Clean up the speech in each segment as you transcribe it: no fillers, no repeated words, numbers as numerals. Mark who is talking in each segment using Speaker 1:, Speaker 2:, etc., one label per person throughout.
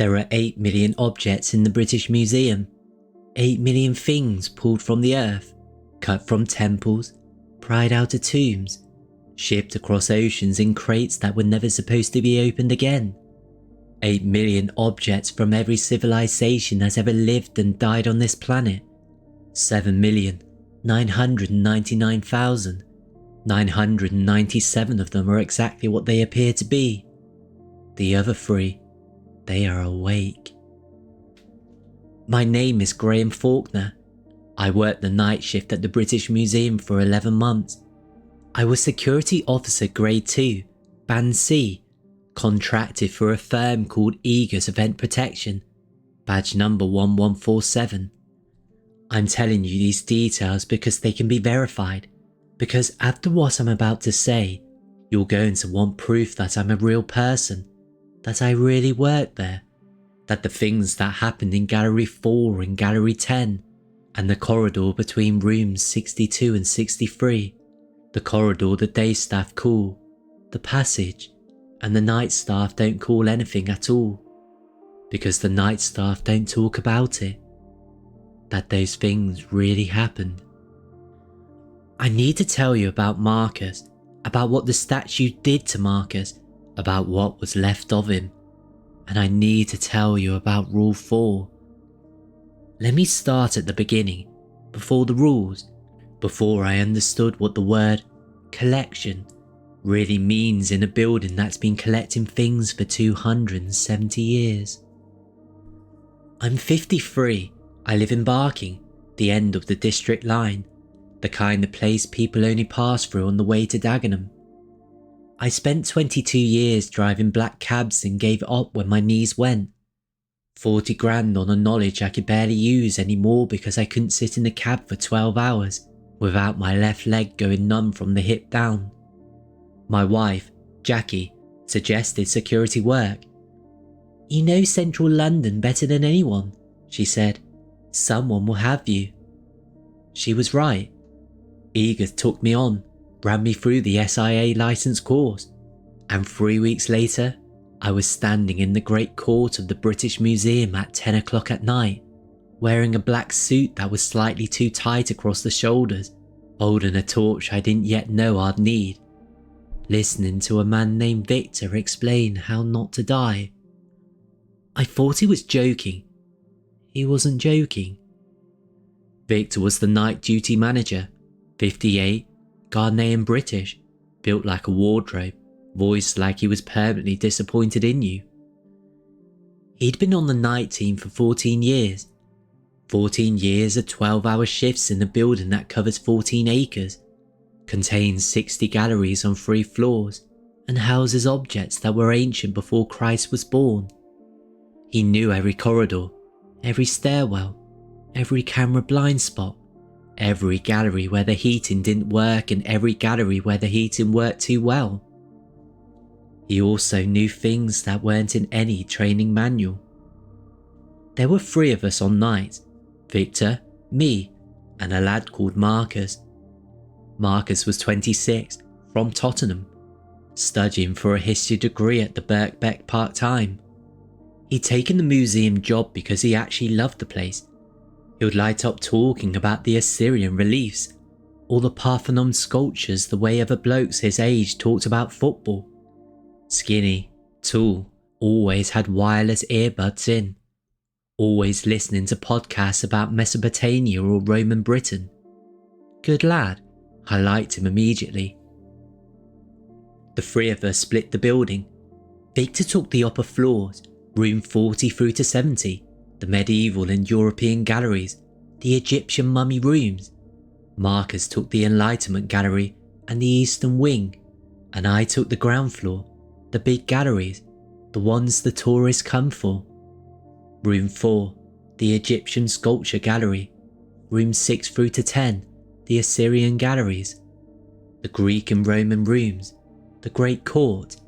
Speaker 1: There are 8 million objects in the British Museum. 8 million things pulled from the earth, cut from temples, pried out of tombs, shipped across oceans in crates that were never supposed to be opened again. 8 million objects from every civilization that's ever lived and died on this planet. 7,999,997 of them are exactly what they appear to be. The other 3, they are awake. My name is Graham Faulkner. I worked the night shift at the British Museum for 11 months. I was Security Officer Grade 2, Band C, contracted for a firm called Aegis Event Protection, badge number 1147. I'm telling you these details because they can be verified, because after what I'm about to say, you're going to want proof that I'm a real person, that I really worked there, that the things that happened in Gallery 4 and Gallery 10, and the corridor between rooms 62 and 63, the corridor the day staff call, the passage, and the night staff don't call anything at all, because the night staff don't talk about it, that those things really happened. I need to tell you about Marcus, about what the statue did to Marcus, about what was left of him, and I need to tell you about Rule 4. Let me start at the beginning, before the rules, before I understood what the word collection really means in a building that's been collecting things for 270 years. I'm 53, I live in Barking, the end of the district line, the kind of place people only pass through on the way to Dagenham. I spent 22 years driving black cabs and gave it up when my knees went. 40 grand on a knowledge I could barely use anymore because I couldn't sit in the cab for 12 hours without my left leg going numb from the hip down. My wife, Jackie, suggested security work. "You know central London better than anyone," she said. "Someone will have you." She was right. Edith took me on, ran me through the SIA licence course, and 3 weeks later, I was standing in the great court of the British Museum at 10 o'clock at night, wearing a black suit that was slightly too tight across the shoulders, holding a torch I didn't yet know I'd need, listening to a man named Victor explain how not to die. I thought he was joking. He wasn't joking. Victor was the night duty manager, 58, Ghanaian British, built like a wardrobe, voiced like he was permanently disappointed in you. He'd been on the night team for 14 years. 14 years of 12-hour shifts in a building that covers 14 acres, contains 60 galleries on 3 floors, and houses objects that were ancient before Christ was born. He knew every corridor, every stairwell, every camera blind spot, every gallery where the heating didn't work and every gallery where the heating worked too well. He also knew things that weren't in any training manual. There were 3 of us on night, Victor, me, and a lad called Marcus. Marcus was 26, from Tottenham, studying for a history degree at the Birkbeck part-time. He'd taken the museum job because he actually loved the place. He would light up talking about the Assyrian reliefs, or the Parthenon sculptures the way other blokes his age talked about football. Skinny, tall, always had wireless earbuds in, always listening to podcasts about Mesopotamia or Roman Britain. Good lad, I liked him immediately. The 3 of us split the building. Victor took the upper floors, room 40 through to 70, the medieval and European galleries, the Egyptian mummy rooms. Marcus took the Enlightenment gallery and the Eastern wing, and I took the ground floor, the big galleries, the ones the tourists come for. Room 4, the Egyptian sculpture gallery. Room 6 through to 10, the Assyrian galleries. The Greek and Roman rooms, the Great Court.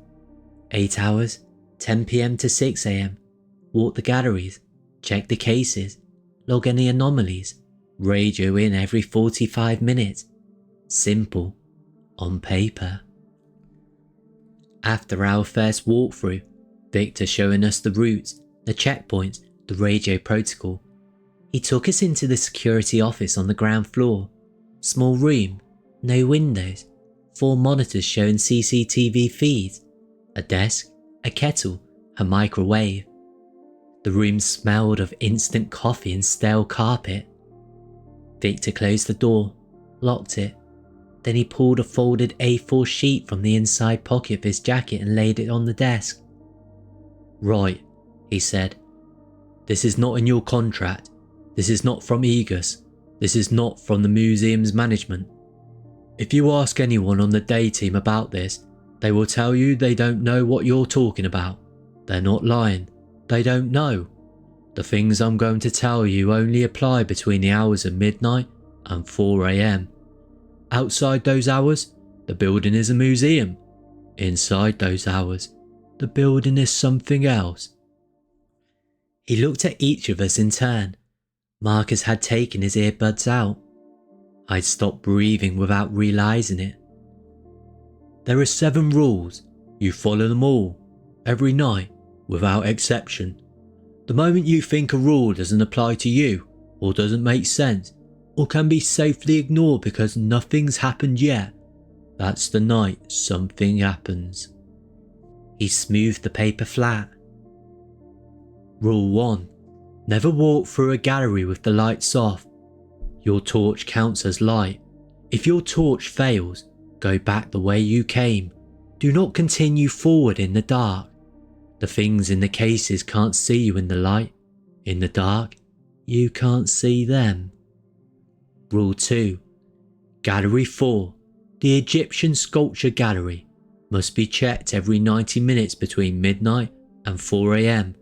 Speaker 1: 8 hours, 10 PM to 6 AM. Walk the galleries, check the cases, log any anomalies, radio in every 45 minutes. Simple, on paper. After our first walkthrough, Victor showing us the routes, the checkpoints, the radio protocol. He took us into the security office on the ground floor. Small room, no windows, 4 monitors showing CCTV feeds, a desk, a kettle, a microwave. The room smelled of instant coffee and stale carpet. Victor closed the door, locked it. Then he pulled a folded A4 sheet from the inside pocket of his jacket and laid it on the desk. "Right," he said. "This is not in your contract. This is not from Aegis. This is not from the museum's management. If you ask anyone on the day team about this, they will tell you they don't know what you're talking about. They're not lying. They don't know. The things I'm going to tell you only apply between the hours of midnight and 4 AM. Outside those hours, the building is a museum. Inside those hours, the building is something else." He looked at each of us in turn. Marcus had taken his earbuds out. I'd stopped breathing without realising it. "There are 7 rules. You follow them all, every night, without exception. The moment you think a rule doesn't apply to you, or doesn't make sense, or can be safely ignored because nothing's happened yet, that's the night something happens." He smoothed the paper flat. "Rule 1. Never walk through a gallery with the lights off. Your torch counts as light. If your torch fails, go back the way you came. Do not continue forward in the dark. The things in the cases can't see you in the light. In the dark, you can't see them." Rule 2. Gallery 4, the Egyptian Sculpture Gallery, must be checked every 90 minutes between midnight and 4 AM.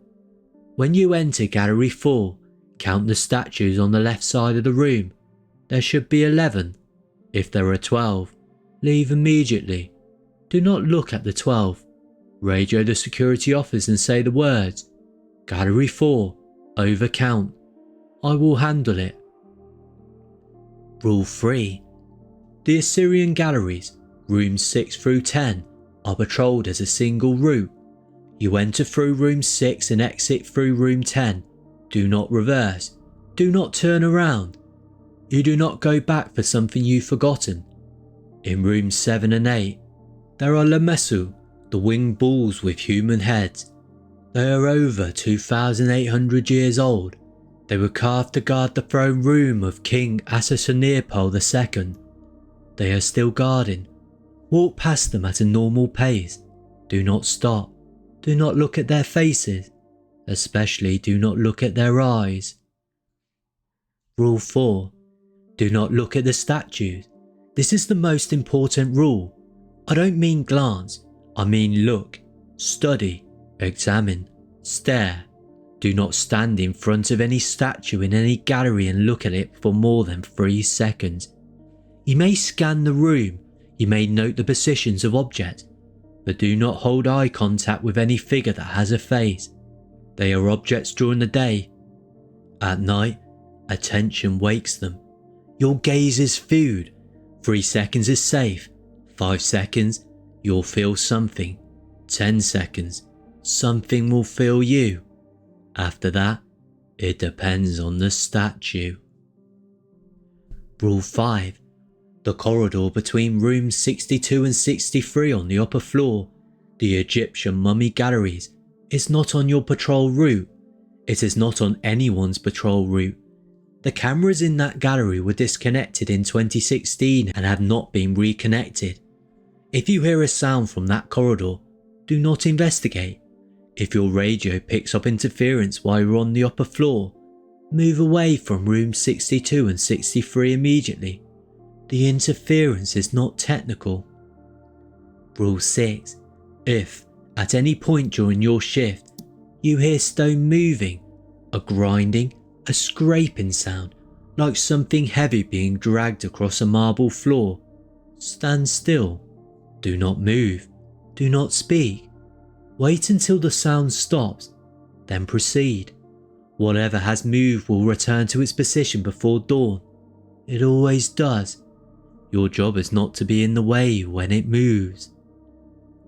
Speaker 1: When you enter Gallery 4, count the statues on the left side of the room. There should be 11. If there are 12, leave immediately. Do not look at the 12. Radio the security office and say the words, "Gallery 4, overcount. I will handle it." Rule 3. The Assyrian galleries, rooms 6 through 10, are patrolled as a single route. You enter through room 6 and exit through room 10. Do not reverse. Do not turn around. You do not go back for something you've forgotten. In rooms 7 and 8, there are lamassu, the winged bulls with human heads. They are over 2,800 years old. They were carved to guard the throne room of King Assyrian II. They are still guarding. Walk past them at a normal pace. Do not stop. Do not look at their faces. Especially do not look at their eyes. Rule 4. Do not look at the statues. This is the most important rule. I don't mean glance. I mean look, study, examine, stare. Do not stand in front of any statue in any gallery and look at it for more than 3 seconds. You may scan the room, you may note the positions of objects, but do not hold eye contact with any figure that has a face. They are objects during the day. At night, attention wakes them. Your gaze is food. 3 seconds is safe. 5 seconds, you'll feel something. 10 seconds, something will feel you. After that, it depends on the statue. Rule 5. The corridor between rooms 62 and 63 on the upper floor, the Egyptian mummy galleries, is not on your patrol route. It is not on anyone's patrol route. The cameras in that gallery were disconnected in 2016 and have not been reconnected. If you hear a sound from that corridor, do not investigate. If your radio picks up interference while you're on the upper floor, move away from rooms 62 and 63 immediately. The interference is not technical. Rule 6. If, at any point during your shift, you hear stone moving, a grinding, a scraping sound, like something heavy being dragged across a marble floor, stand still. Do not move. Do not speak. Wait until the sound stops, then proceed. Whatever has moved will return to its position before dawn. It always does. Your job is not to be in the way when it moves.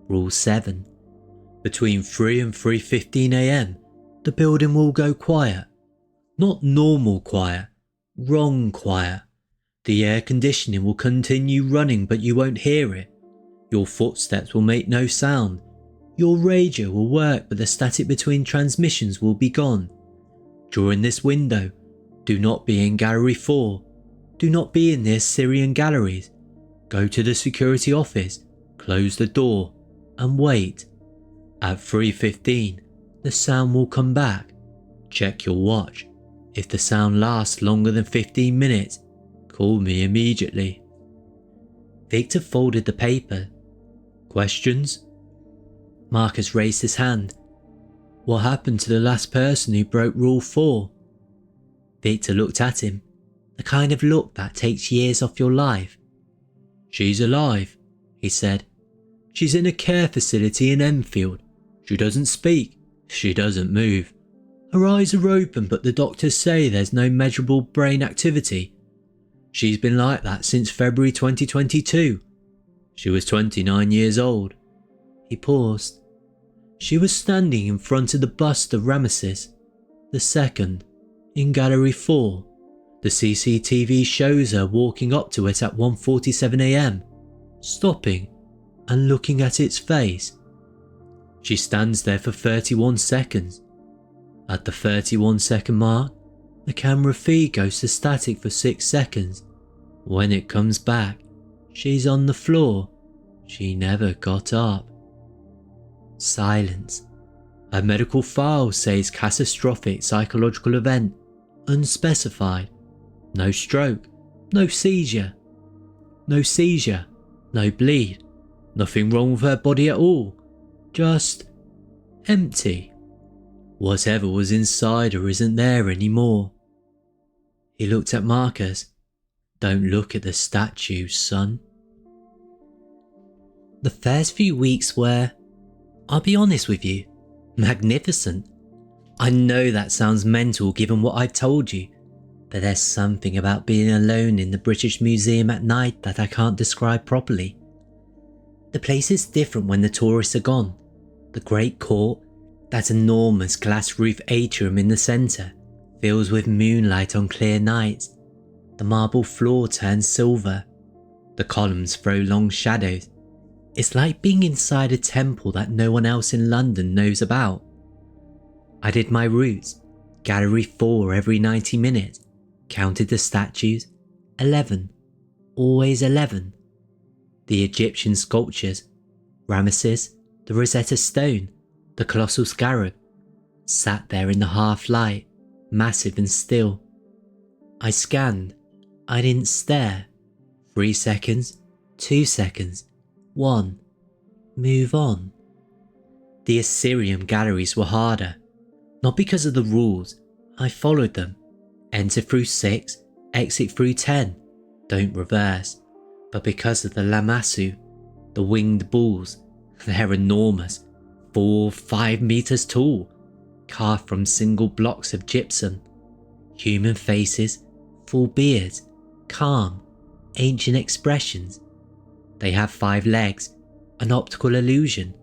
Speaker 1: Rule 7. Between 3 and 3:15 AM, the building will go quiet. Not normal quiet, wrong quiet. The air conditioning will continue running but you won't hear it. Your footsteps will make no sound. Your radio will work but the static between transmissions will be gone. During this window, do not be in Gallery 4. Do not be in the Assyrian galleries. Go to the security office, close the door, and wait. At 3:15, the sound will come back. Check your watch. If the sound lasts longer than 15 minutes, call me immediately. Victor folded the paper. Questions? Marcus raised his hand. What happened to the last person who broke Rule 4? Victor looked at him, the kind of look that takes years off your life. She's alive, he said. She's in a care facility in Enfield. She doesn't speak. She doesn't move. Her eyes are open but the doctors say there's no measurable brain activity. She's been like that since February 2022. She was 29 years old. He paused. She was standing in front of the bust of Ramesses II in Gallery 4. The CCTV shows her walking up to it at 1:47 a.m, stopping and looking at its face. She stands there for 31 seconds. At the 31-second mark, the camera feed goes to static for 6 seconds. When it comes back, she's on the floor. She never got up. Silence. A medical file says catastrophic psychological event, unspecified. No stroke, no seizure. No seizure, no bleed. Nothing wrong with her body at all. Just empty. Whatever was inside her isn't there anymore. He looked at Marcus. Don't look at the statue, son. The first few weeks were, I'll be honest with you, magnificent. I know that sounds mental given what I've told you, but there's something about being alone in the British Museum at night that I can't describe properly. The place is different when the tourists are gone. The Great Court, that enormous glass roof atrium in the centre, fills with moonlight on clear nights. The marble floor turns silver. The columns throw long shadows. It's like being inside a temple that no one else in London knows about. I did my routes, Gallery 4 every 90 minutes, counted the statues, 11, always 11. The Egyptian sculptures, Ramesses, the Rosetta Stone, the colossal scarab, sat there in the half light, massive and still. I scanned. I didn't stare. 3 seconds, 2 seconds, 1. Move on. The Assyrian galleries were harder. Not because of the rules. I followed them. Enter through 6, exit through 10. Don't reverse. But because of the lamassu, the winged bulls. They're enormous. 4-5 meters tall. Carved from single blocks of gypsum. Human faces, full beards, calm, ancient expressions. They have 5 legs, an optical illusion.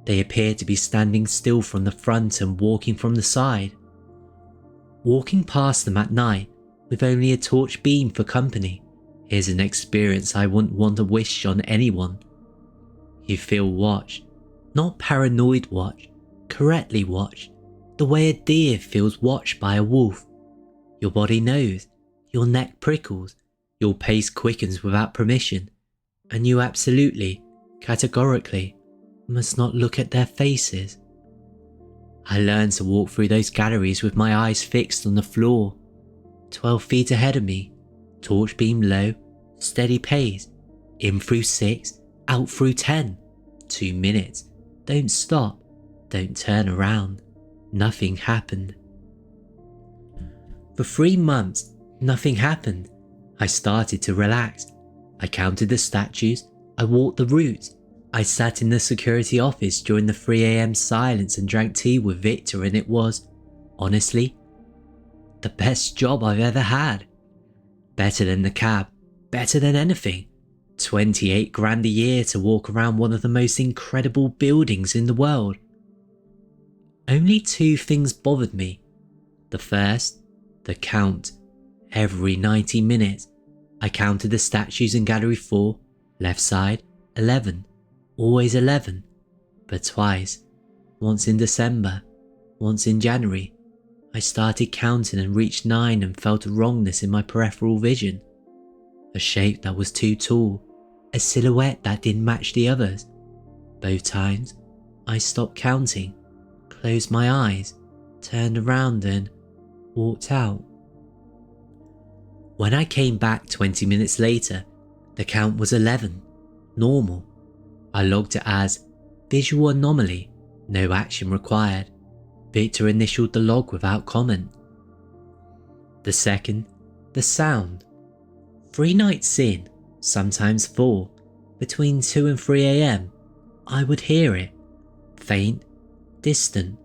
Speaker 1: They appear to be standing still from the front and walking from the side. Walking past them at night with only a torch beam for company is an experience I wouldn't want to wish on anyone. You feel watched, not paranoid watched, correctly watched, the way a deer feels watched by a wolf. Your body knows, your neck prickles, your pace quickens without permission, and you absolutely, categorically, must not look at their faces. I learned to walk through those galleries with my eyes fixed on the floor. 12 feet ahead of me, torch beam low, steady pace, in through 6, out through 10, 2 minutes, don't stop, don't turn around, nothing happened. For 3 months, nothing happened. I started to relax. I counted the statues, I walked the routes, I sat in the security office during the 3 a.m. silence and drank tea with Victor, and it was, honestly, the best job I've ever had. Better than the cab, better than anything. 28 grand a year to walk around one of the most incredible buildings in the world. Only two things bothered me. The first, the count. Every 90 minutes, I counted the statues in Gallery 4, left side, 11. Always 11. But twice. Once in December, once in January. I started counting and reached 9 and felt a wrongness in my peripheral vision. A shape that was too tall, a silhouette that didn't match the others. Both times, I stopped counting, closed my eyes, turned around and walked out. When I came back 20 minutes later, the count was 11, normal. I logged it as visual anomaly, no action required. Victor initialed the log without comment. The second, the sound. 3 nights in, sometimes 4, between 2 and 3 AM, I would hear it. Faint, distant,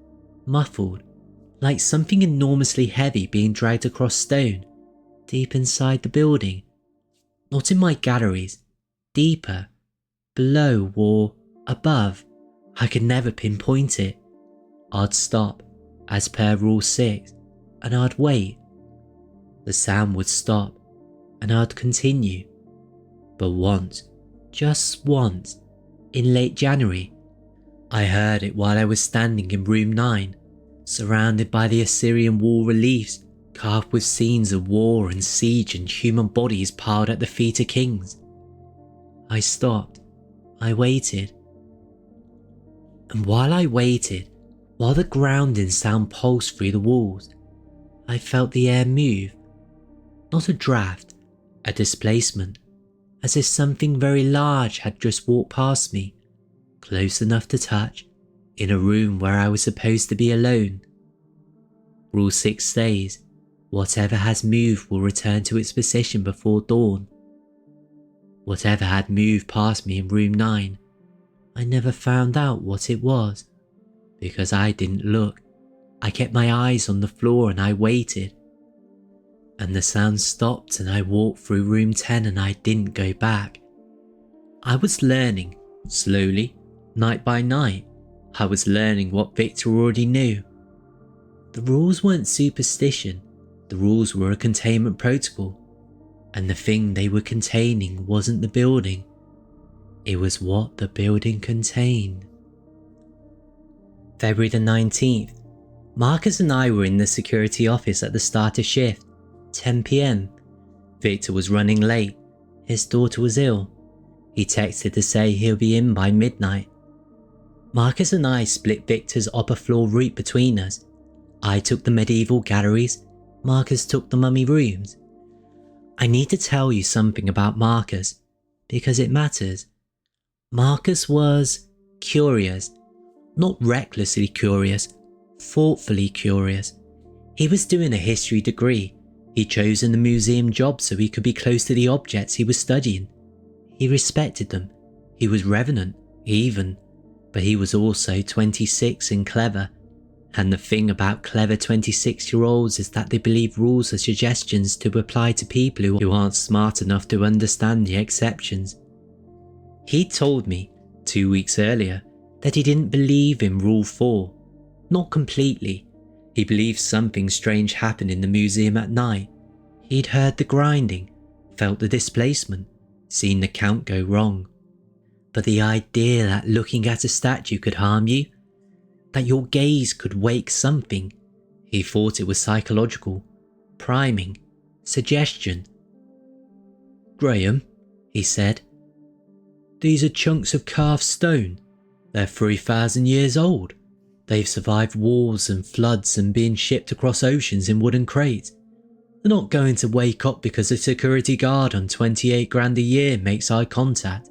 Speaker 1: muffled, like something enormously heavy being dragged across stone, deep inside the building. Not in my galleries, deeper, below or above. I could never pinpoint it. I'd stop, as per Rule 6, and I'd wait. The sound would stop, and I'd continue. But once, just once, in late January, I heard it while I was standing in room 9, surrounded by the Assyrian wall reliefs carved with scenes of war and siege and human bodies piled at the feet of kings. I stopped. I waited. And while I waited, while the grounding sound pulsed through the walls, I felt the air move. Not a draft, a displacement, as if something very large had just walked past me, close enough to touch, in a room where I was supposed to be alone. Rule 6 says, whatever has moved will return to its position before dawn. Whatever had moved past me in room 9, I never found out what it was, because I didn't look. I kept my eyes on the floor and I waited. And the sound stopped and I walked through room 10 and I didn't go back. I was learning, slowly, night by night. I was learning what Victor already knew. The rules weren't superstition, the rules were a containment protocol, and the thing they were containing wasn't the building, it was what the building contained. February the 19th, Marcus and I were in the security office at the start of shift, 10 PM. Victor was running late, his daughter was ill. He texted to say he'll be in by midnight. Marcus and I split Victor's upper floor route between us. I took the medieval galleries, Marcus took the mummy rooms. I need to tell you something about Marcus, because it matters. Marcus was curious, not recklessly curious, thoughtfully curious. He was doing a history degree. He'd chosen the museum job so he could be close to the objects he was studying. He respected them. He was reverent, even, but he was also 26 and clever. And the thing about clever 26-year-olds is that they believe rules are suggestions to apply to people who aren't smart enough to understand the exceptions. He told me, 2 weeks earlier, that he didn't believe in Rule 4. Not completely. He believed something strange happened in the museum at night. He'd heard the grinding, felt the displacement, seen the count go wrong. But the idea that looking at a statue could harm you, that your gaze could wake something, he thought it was psychological, priming, suggestion. "Graham," he said, "these are chunks of carved stone. They're 3,000 years old. They've survived wars and floods and been shipped across oceans in wooden crates. They're not going to wake up because a security guard on 28 grand a year makes eye contact."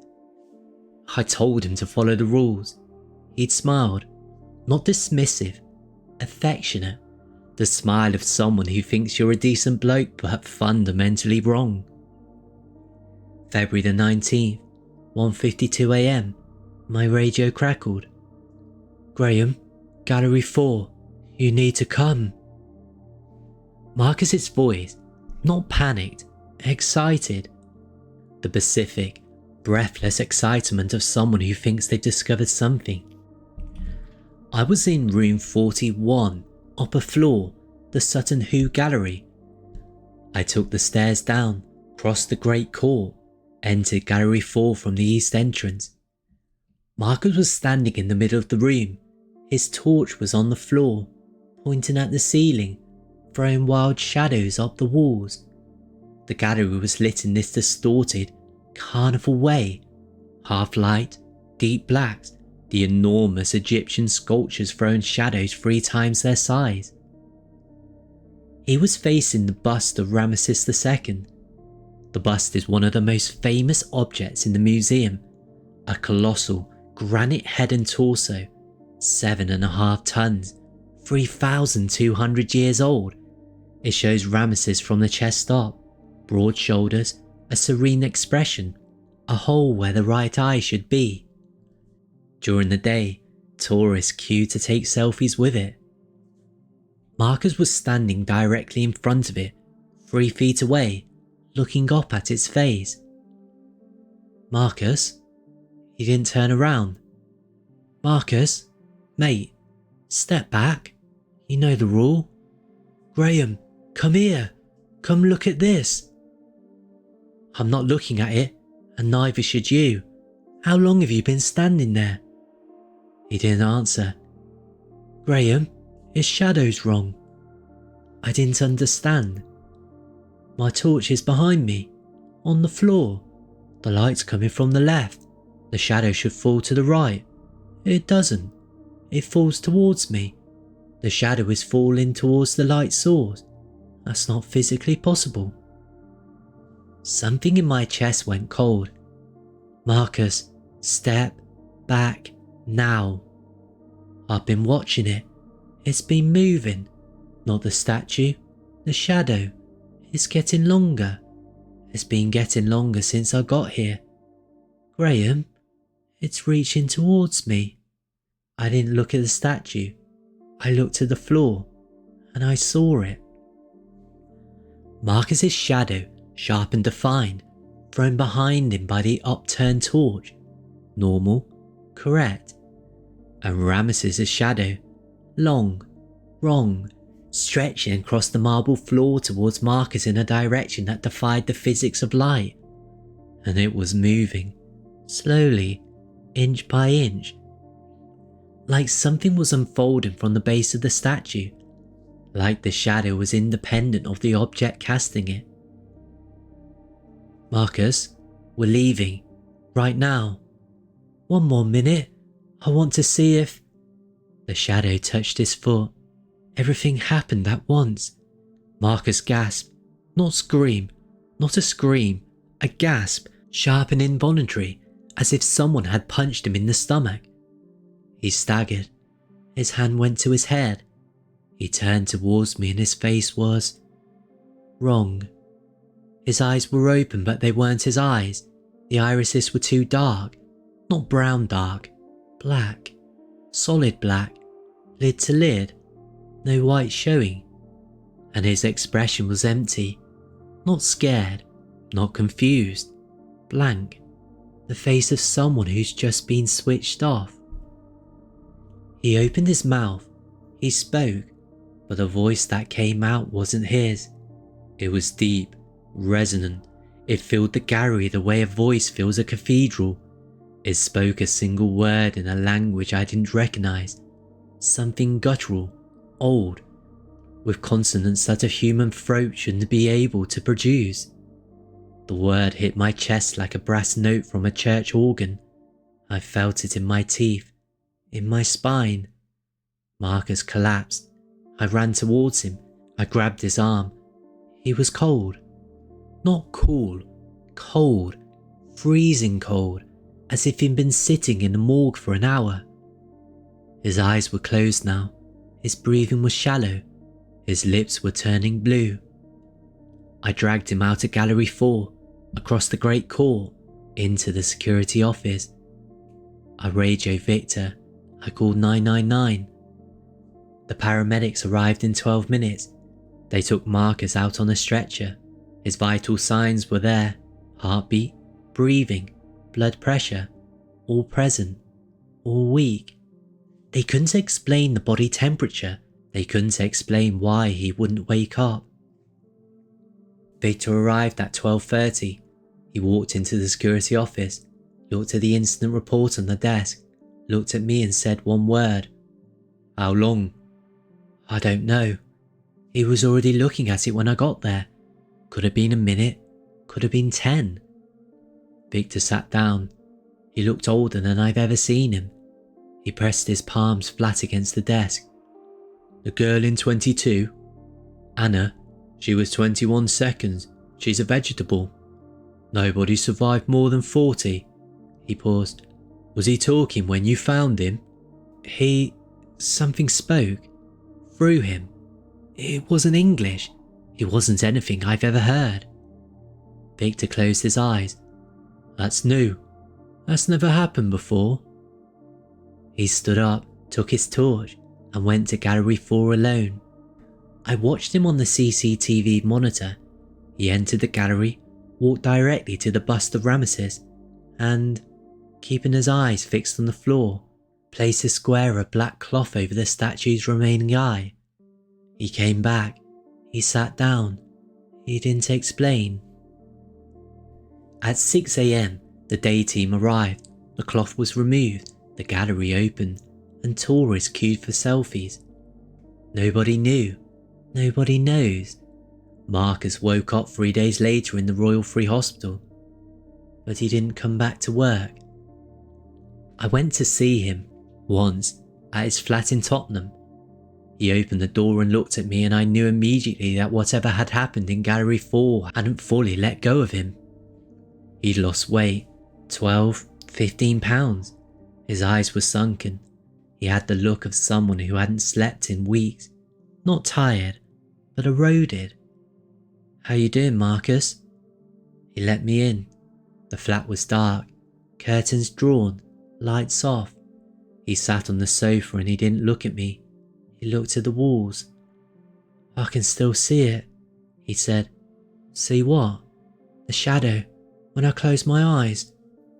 Speaker 1: I told him to follow the rules. He'd smiled, not dismissive, affectionate, the smile of someone who thinks you're a decent bloke but fundamentally wrong. February the 19th, 1:52 AM, my radio crackled. "Graham, Gallery 4, you need to come." Marcus's voice, not panicked, excited. The pacific, breathless excitement of someone who thinks they've discovered something. I was in room 41, upper floor, the Sutton Hoo Gallery. I took the stairs down, crossed the great court, entered Gallery 4 from the east entrance. Marcus was standing in the middle of the room. His torch was on the floor, pointing at the ceiling, throwing wild shadows up the walls. The gallery was lit in this distorted, carnival way, half light, deep blacks, the enormous Egyptian sculptures throwing shadows 3 times their size. He was facing the bust of Ramesses II. The bust is one of the most famous objects in the museum, a colossal granite head and torso, 7.5 tons, 3,200 years old. It shows Ramesses from the chest up, broad shoulders, a serene expression, a hole where the right eye should be. During the day, tourists queue to take selfies with it. Marcus was standing directly in front of it, 3 feet away, looking up at its face. Marcus? He didn't turn around. Marcus? Mate, step back. You know the rule. Graham, come here. Come look at this. I'm not looking at it, and neither should you. How long have you been standing there? He didn't answer. Graham, his shadow's wrong. I didn't understand. My torch is behind me, on the floor. The light's coming from the left. The shadow should fall to the right. It doesn't. It falls towards me. The shadow is falling towards the light source. That's not physically possible. Something in my chest went cold. Marcus, step back now. I've been watching it. It's been moving. Not the statue, the shadow. It's getting longer. It's been getting longer since I got here. Graham, it's reaching towards me. I didn't look at the statue. I looked at the floor, and I saw it. Marcus's shadow, sharp and defined, thrown behind him by the upturned torch. Normal, correct. And Ramesses' shadow, long, wrong, stretching across the marble floor towards Marcus in a direction that defied the physics of light. And it was moving, slowly, inch by inch, like something was unfolding from the base of the statue, like the shadow was independent of the object casting it. Marcus, we're leaving, right now. One more minute, I want to see if... The shadow touched his foot. Everything happened at once. Marcus gasped, not scream, not a scream, a gasp, sharp and involuntary, as if someone had punched him in the stomach. He staggered. His hand went to his head. He turned towards me and his face was... wrong. His eyes were open, but they weren't his eyes. The irises were too dark. Not brown dark. Black. Solid black. Lid to lid. No white showing. And his expression was empty. Not scared. Not confused. Blank. The face of someone who's just been switched off. He opened his mouth. He spoke. But the voice that came out wasn't his. It was deep. Resonant. It filled the gallery the way a voice fills a cathedral. It spoke a single word in a language I didn't recognize. Something guttural, old, with consonants that a human throat shouldn't be able to produce. The word hit my chest like a brass note from a church organ. I felt it in my teeth, in my spine. Marcus collapsed. I ran towards him. I grabbed his arm. He was cold. Not cool, cold, freezing cold, as if he'd been sitting in the morgue for an hour. His eyes were closed now. His breathing was shallow. His lips were turning blue. I dragged him out of Gallery 4, across the great court, into the security office. I radioed Victor. I called 999. The paramedics arrived in 12 minutes. They took Marcus out on a stretcher. His vital signs were there. Heartbeat, breathing, blood pressure, all present, all weak. They couldn't explain the body temperature. They couldn't explain why he wouldn't wake up. Victor arrived at 12:30. He walked into the security office, looked at the incident report on the desk, looked at me and said one word. "How long?" "I don't know. He was already looking at it when I got there. Could have been a minute, could have been 10. Victor sat down. He looked older than I've ever seen him. He pressed his palms flat against the desk. "The girl in 22? Anna, she was 21 seconds. She's a vegetable. Nobody survived more than 40. He paused. "Was he talking when you found him?" Something spoke. Through him. It wasn't English. It wasn't anything I've ever heard." Victor closed his eyes. "That's new. That's never happened before." He stood up, took his torch, and went to Gallery 4 alone. I watched him on the CCTV monitor. He entered the gallery, walked directly to the bust of Ramesses, and, keeping his eyes fixed on the floor, placed a square of black cloth over the statue's remaining eye. He came back. He sat down. He didn't explain. At 6 a.m, the day team arrived. The cloth was removed, the gallery opened, and tourists queued for selfies. Nobody knew. Nobody knows. Marcus woke up 3 days later in the Royal Free Hospital, but he didn't come back to work. I went to see him, once, at his flat in Tottenham. He opened the door and looked at me, and I knew immediately that whatever had happened in Gallery 4 hadn't fully let go of him. He'd lost weight, 12, 15 pounds. His eyes were sunken. He had the look of someone who hadn't slept in weeks. Not tired, but eroded. "How you doing, Marcus?" He let me in. The flat was dark, curtains drawn, lights off. He sat on the sofa and he didn't look at me. He looked at the walls. "I can still see it," he said. "See what?" "The shadow. When I close my eyes.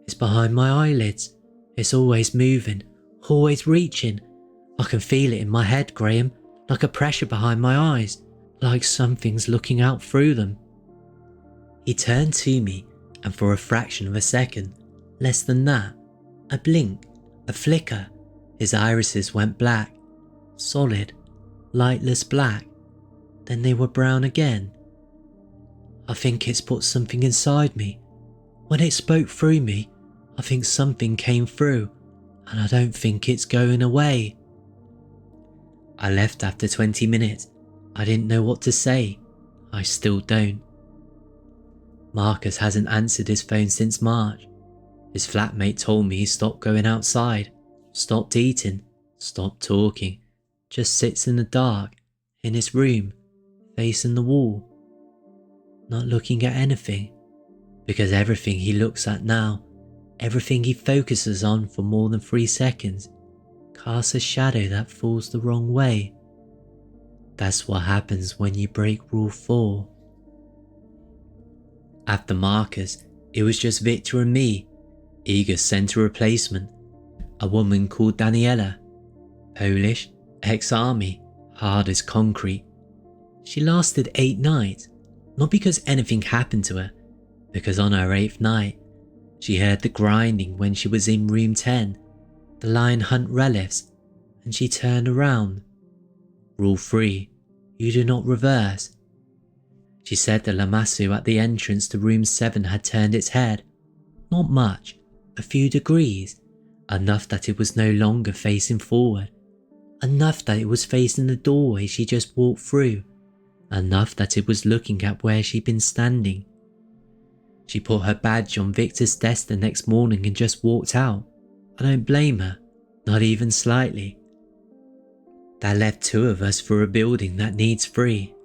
Speaker 1: It's behind my eyelids. It's always moving, always reaching. I can feel it in my head, Graham, like a pressure behind my eyes, like something's looking out through them." He turned to me, and for a fraction of a second, less than that, a blink, a flicker, his irises went black, solid, lightless black. Then they were brown again. "I think it's put something inside me. When it spoke through me, I think something came through, and I don't think it's going away." I left after 20 minutes. I didn't know what to say. I still don't. Marcus hasn't answered his phone since March. His flatmate told me he stopped going outside, stopped eating, stopped talking, just sits in the dark, in his room, facing the wall, not looking at anything, because everything he looks at now, everything he focuses on for more than 3 seconds, casts a shadow that falls the wrong way. That's what happens when you break Rule 4. After Marcus, it was just Victor and me. Eager sent a replacement, a woman called Daniela, Polish, ex-army, hard as concrete. She lasted 8 nights, not because anything happened to her, because on her 8th night, she heard the grinding when she was in room 10, the lion hunt relics, and she turned around. Rule 3, you do not reverse. She said the lamassu at the entrance to room 7 had turned its head. Not much, a few degrees, enough that it was no longer facing forward, enough that it was facing the doorway she just walked through, enough that it was looking at where she'd been standing. She put her badge on Victor's desk the next morning and just walked out. I don't blame her, not even slightly. That left 2 of us for a building that needs 3.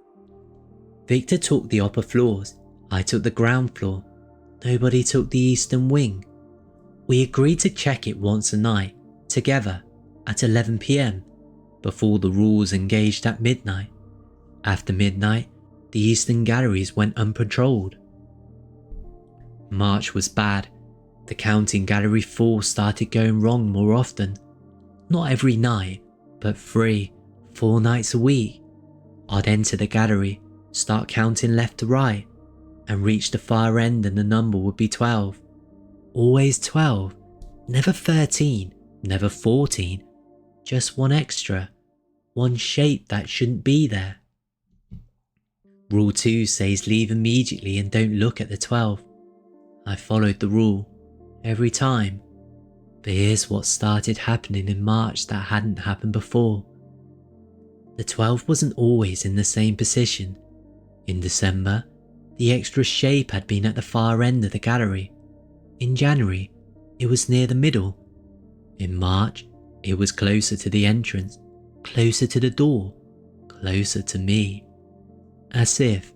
Speaker 1: Victor took the upper floors, I took the ground floor. Nobody took the eastern wing. We agreed to check it once a night, together, at 11 PM, before the rules engaged at midnight. After midnight, the eastern galleries went unpatrolled. March was bad. The count in Gallery 4 started going wrong more often. Not every night, but 3, 4 nights a week. I'd enter the gallery, start counting left to right, and reach the far end and the number would be 12. Always 12, never 13, never 14, just one extra, one shape that shouldn't be there. Rule 2 says leave immediately and don't look at the 12. I followed the rule, every time. But here's what started happening in March that hadn't happened before. The 12 wasn't always in the same position. In December, the extra shape had been at the far end of the gallery. In January, it was near the middle. In March, it was closer to the entrance, closer to the door, closer to me. As if,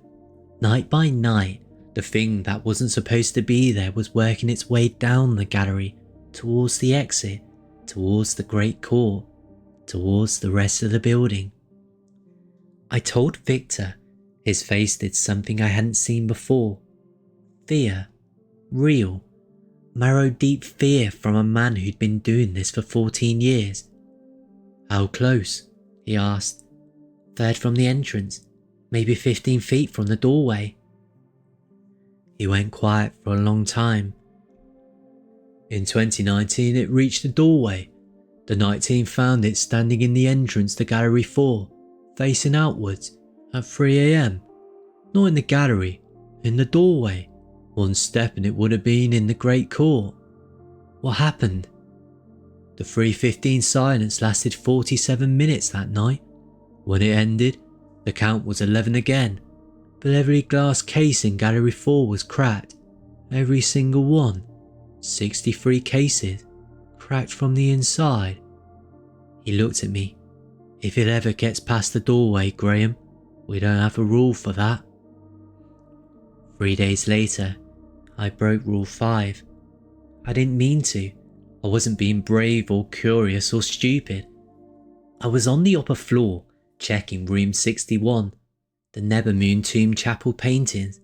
Speaker 1: night by night, the thing that wasn't supposed to be there was working its way down the gallery, towards the exit, towards the great court, towards the rest of the building. I told Victor. His face did something I hadn't seen before. Fear. Real. Marrow-deep fear from a man who'd been doing this for 14 years. How close? He asked. 3rd from the entrance, maybe 15 feet from the doorway. He went quiet for a long time. In 2019 it reached the doorway. The night team found it standing in the entrance to Gallery 4, facing outwards, at 3 AM. Not in the gallery, in the doorway. One step and it would have been in the great court. What happened? The 3:15 silence lasted 47 minutes that night. When it ended, the count was 11 again, but every glass case in Gallery 4 was cracked. Every single one. 63 cases, cracked from the inside. He looked at me. If it ever gets past the doorway, Graham, we don't have a rule for that. 3 days later, I broke Rule 5. I didn't mean to. I wasn't being brave or curious or stupid. I was on the upper floor, checking room 61, the Nevermoon Tomb Chapel paintings,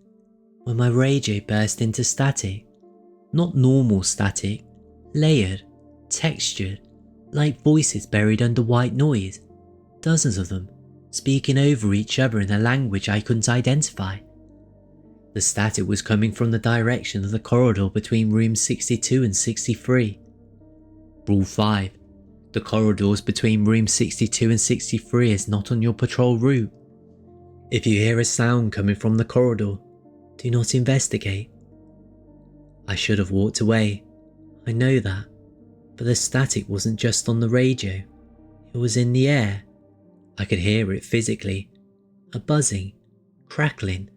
Speaker 1: when my radio burst into static. Not normal static, layered, textured, like voices buried under white noise. Dozens of them, speaking over each other in a language I couldn't identify. The static was coming from the direction of the corridor between rooms 62 and 63. Rule 5. The corridors between rooms 62 and 63 is not on your patrol route. If you hear a sound coming from the corridor, do not investigate. I should have walked away, I know that, but the static wasn't just on the radio, it was in the air. I could hear it physically, a buzzing, crackling,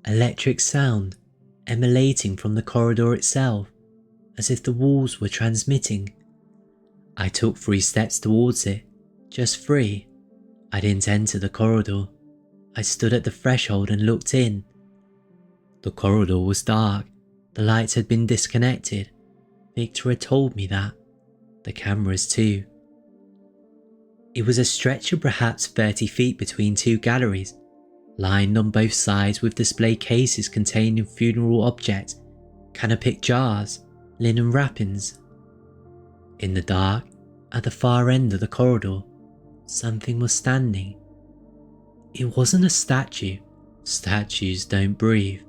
Speaker 1: electric sound emanating from the corridor itself, as if the walls were transmitting. I took 3 steps towards it, just 3. I didn't enter the corridor. I stood at the threshold and looked in. The corridor was dark. The lights had been disconnected. Victor had told me that. The cameras too. It was a stretch of perhaps 30 feet between 2 galleries, lined on both sides with display cases containing funeral objects, canopic jars, linen wrappings. In the dark, at the far end of the corridor, something was standing. It wasn't a statue. Statues don't breathe.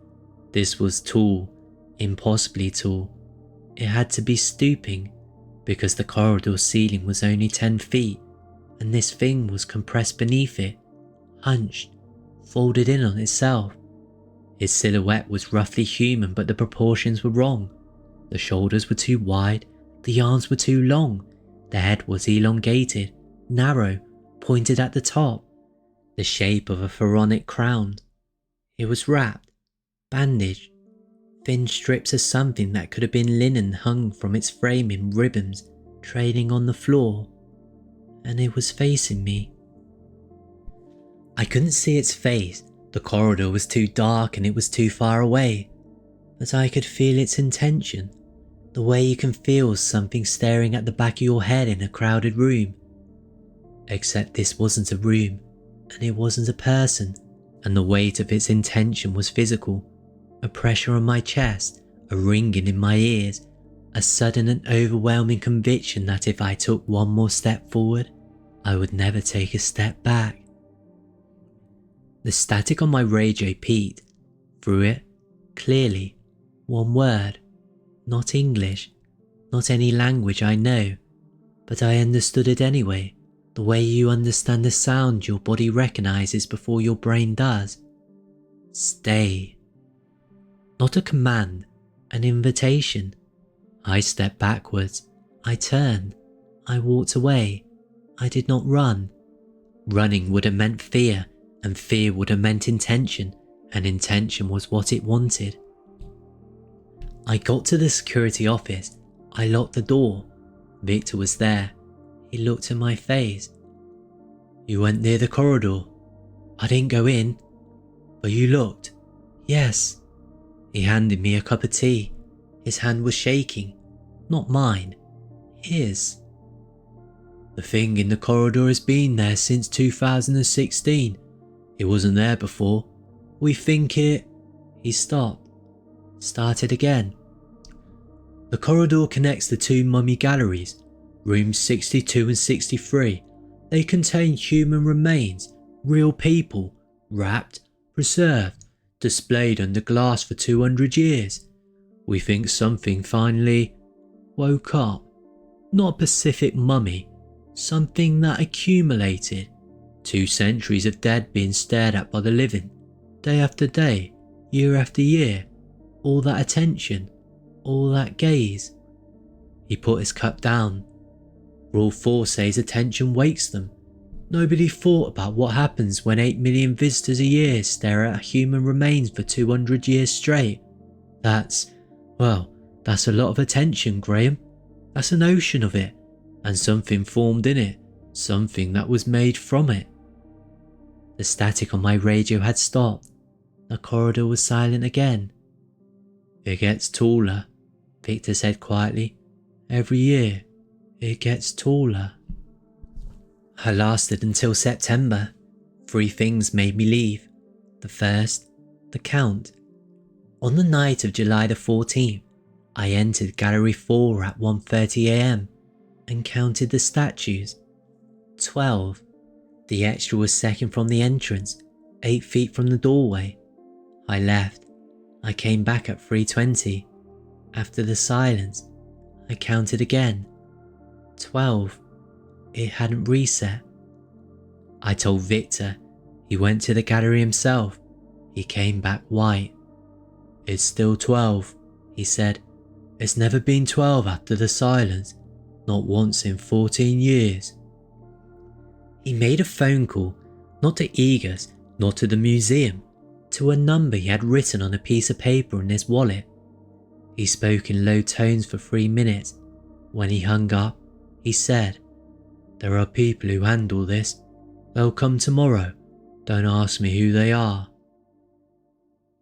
Speaker 1: This was tall, impossibly tall. It had to be stooping, because the corridor ceiling was only 10 feet, and this thing was compressed beneath it, hunched, folded in on itself. His silhouette was roughly human, but the proportions were wrong. The shoulders were too wide, the arms were too long, the head was elongated, narrow, pointed at the top, the shape of a pharaonic crown. It was wrapped, bandaged. Thin strips of something that could have been linen hung from its frame in ribbons, trailing on the floor, and it was facing me. I couldn't see its face, the corridor was too dark and it was too far away, but I could feel its intention, the way you can feel something staring at the back of your head in a crowded room. Except this wasn't a room, and it wasn't a person, and the weight of its intention was physical. A pressure on my chest, a ringing in my ears, a sudden and overwhelming conviction that if I took one more step forward, I would never take a step back. The static on my radio peaked. Through it, clearly, one word, not English, not any language I know, but I understood it anyway, the way you understand the sound your body recognizes before your brain does. Stay. Not a command, an invitation. I stepped backwards, I turned, I walked away. I did not run. Running would have meant fear, and fear would have meant intention, and intention was what it wanted. I got to the security office. I locked the door. Victor was there. He looked in my face. You went near the corridor. I didn't go in. But you looked. Yes. He handed me a cup of tea. His hand was shaking. Not mine. His. The thing in the corridor has been there since 2016. It wasn't there before. We think it... He stopped. Started again. The corridor connects the two mummy galleries, rooms 62 and 63. They contain human remains, real people, wrapped, preserved, displayed under glass for 200 years. We think something finally woke up. Not a Pacific mummy, something that accumulated. 2 centuries of dead being stared at by the living, day after day, year after year. All that attention, all that gaze. He put his cup down. Rule 4 says attention wakes them. Nobody thought about what happens when 8 million visitors a year stare at human remains for 200 years straight. That's a lot of attention, Graham. That's an ocean of it, and something formed in it, something that was made from it. The static on my radio had stopped. The corridor was silent again. It gets taller, Victor said quietly. Every year, it gets taller. I lasted until September. 3 things made me leave. The first, the count. On the night of July the 14th, I entered Gallery 4 at 1:30 AM and counted the statues. 12. The extra was second from the entrance, 8 feet from the doorway. I left. I came back at 3:20. After the silence, I counted again. 12. It hadn't reset. I told Victor. He went to the gallery himself. He came back white. It's still 12, he said. It's never been 12 after the silence, not once in 14 years. He made a phone call, not to Eagers, not to the museum, to a number he had written on a piece of paper in his wallet. He spoke in low tones for 3 minutes. When he hung up, he said, There are people who handle this. They'll come tomorrow. Don't ask me who they are.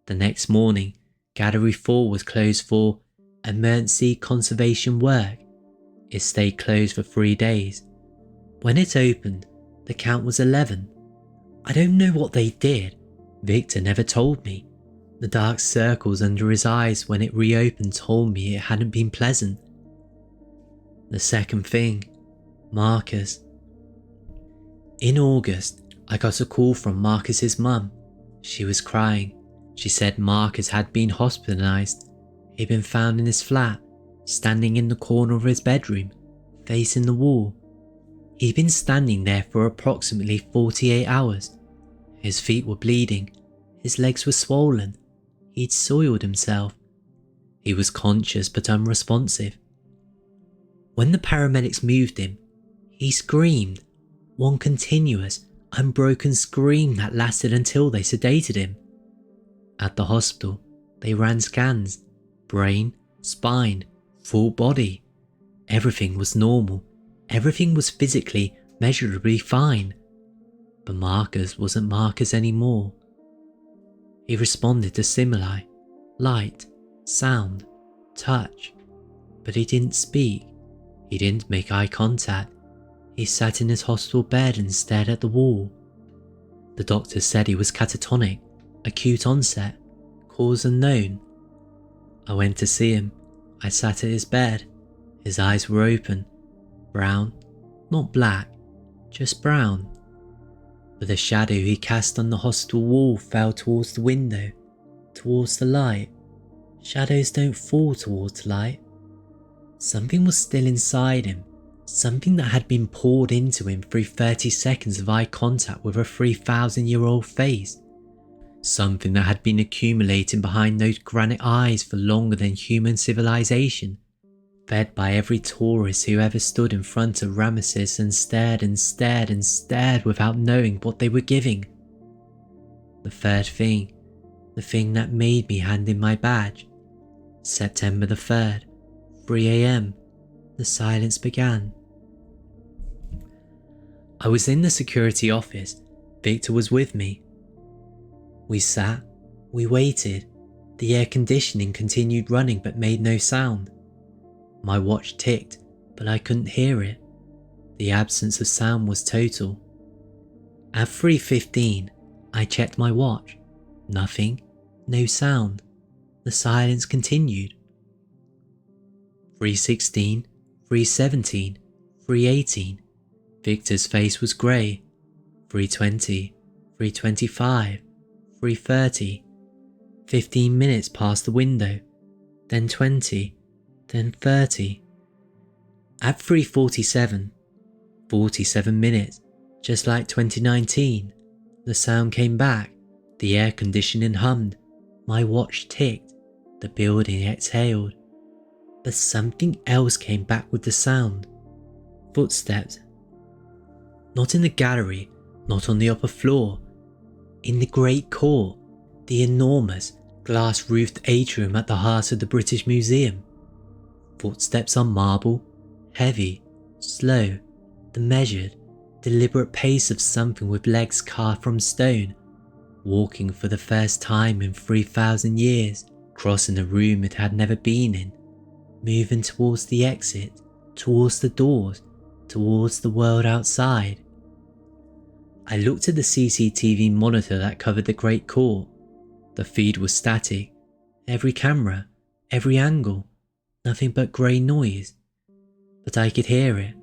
Speaker 1: The next morning, Gallery 4 was closed for emergency conservation work. It stayed closed for 3 days. When it opened, the count was 11. I don't know what they did. Victor never told me. The dark circles under his eyes when it reopened told me it hadn't been pleasant. The second thing, Marcus. In August, I got a call from Marcus's mum. She was crying. She said Marcus had been hospitalised. He'd been found in his flat, standing in the corner of his bedroom, facing the wall. He'd been standing there for approximately 48 hours. His feet were bleeding. His legs were swollen. He'd soiled himself. He was conscious but unresponsive. When the paramedics moved him, he screamed. One continuous, unbroken scream that lasted until they sedated him. At the hospital, they ran scans. Brain, spine, full body. Everything was normal. Everything was physically, measurably fine. But Marcus wasn't Marcus anymore. He responded to stimuli, light, sound, touch. But he didn't speak. He didn't make eye contact. He sat in his hospital bed and stared at the wall. The doctor said he was catatonic, acute onset, cause unknown. I went to see him. I sat at his bed. His eyes were open. Brown, not black, just brown. But the shadow he cast on the hostel wall fell towards the window, towards the light. Shadows don't fall towards light. Something was still inside him, something that had been poured into him through 30 seconds of eye contact with a 3,000-year-old face. Something that had been accumulating behind those granite eyes for longer than human civilization, fed by every tourist who ever stood in front of Ramesses and stared and stared and stared without knowing what they were giving. The third thing, the thing that made me hand in my badge. September the 3rd, 3 AM, the silence began. I was in the security office. Victor was with me. We sat, we waited. The air conditioning continued running but made no sound. My watch ticked, but I couldn't hear it. The absence of sound was total. At 3:15, I checked my watch. Nothing, no sound. The silence continued. 3:16, 3:17, 3:18. Victor's face was grey. 3:20, 3:25, 3:30. 15 minutes past the window, then 20, then 30. At 3:47, 47 minutes, just like 2019, the sound came back, the air conditioning hummed, my watch ticked, the building exhaled. But something else came back with the sound. Footsteps. Not in the gallery, not on the upper floor. In the great court, the enormous, glass-roofed atrium at the heart of the British Museum. Footsteps on marble, heavy, slow, the measured, deliberate pace of something with legs carved from stone, walking for the first time in 3,000 years, crossing a room it had never been in, moving towards the exit, towards the doors, towards the world outside. I looked at the CCTV monitor that covered the great court. The feed was static. Every camera, every angle, nothing but grey noise. But I could hear it.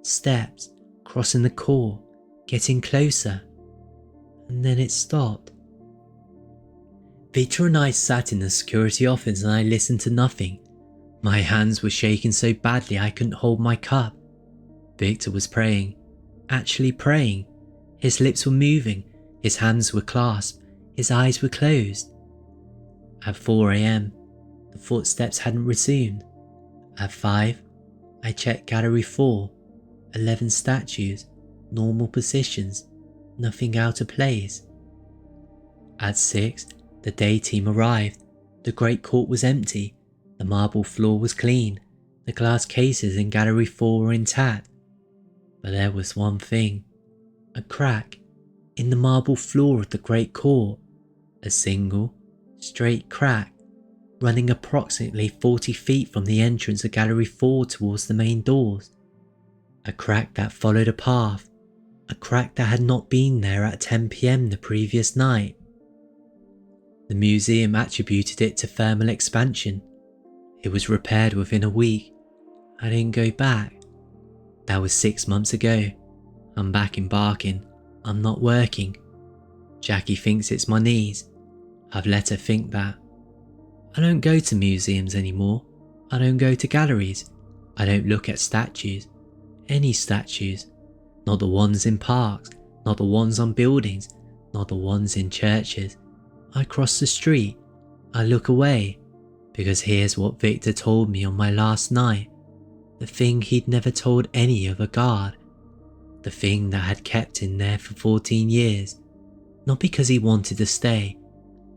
Speaker 1: Steps, crossing the court, getting closer. And then it stopped. Victor and I sat in the security office and I listened to nothing. My hands were shaking so badly I couldn't hold my cup. Victor was praying, actually praying. His lips were moving, his hands were clasped, his eyes were closed. At 4 AM, the footsteps hadn't resumed. At 5, I checked Gallery 4, 11 statues, normal positions, nothing out of place. At 6, the day team arrived. The great court was empty, the marble floor was clean, the glass cases in Gallery 4 were intact. But there was one thing. A crack in the marble floor of the great court, a single, straight crack, running approximately 40 feet from the entrance of Gallery 4 towards the main doors. A crack that followed a path, a crack that had not been there at 10 PM the previous night. The museum attributed it to thermal expansion. It was repaired within a week. I didn't go back. That was 6 months ago. I'm back in Barking. I'm not working. Jackie thinks it's my knees. I've let her think that. I don't go to museums anymore. I don't go to galleries. I don't look at statues. Any statues. Not the ones in parks. Not the ones on buildings. Not the ones in churches. I cross the street. I look away. Because here's what Victor told me on my last night. The thing he'd never told any other guard. The thing that had kept him there for 14 years, not because he wanted to stay,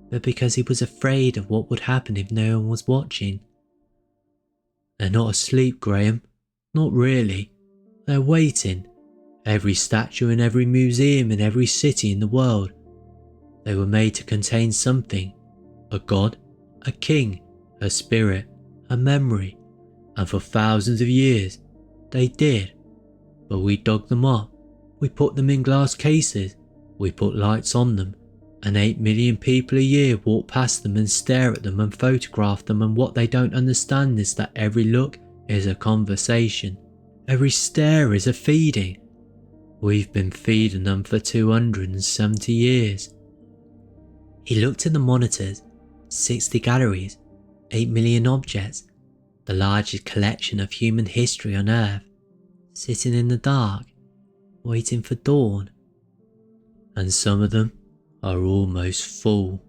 Speaker 1: but because he was afraid of what would happen if no one was watching. They're not asleep, Graham. Not really. They're waiting. Every statue in every museum in every city in the world. They were made to contain something. A god, a king, a spirit, a memory. And for thousands of years, they did. But we dug them up, we put them in glass cases, we put lights on them, And 8 million people a year walk past them and stare at them and photograph them, and what they don't understand is that every look is a conversation. Every stare is a feeding. We've been feeding them for 270 years. He looked at the monitors, 60 galleries, 8 million objects, the largest collection of human history on Earth, sitting in the dark, waiting for dawn. And some of them are almost full.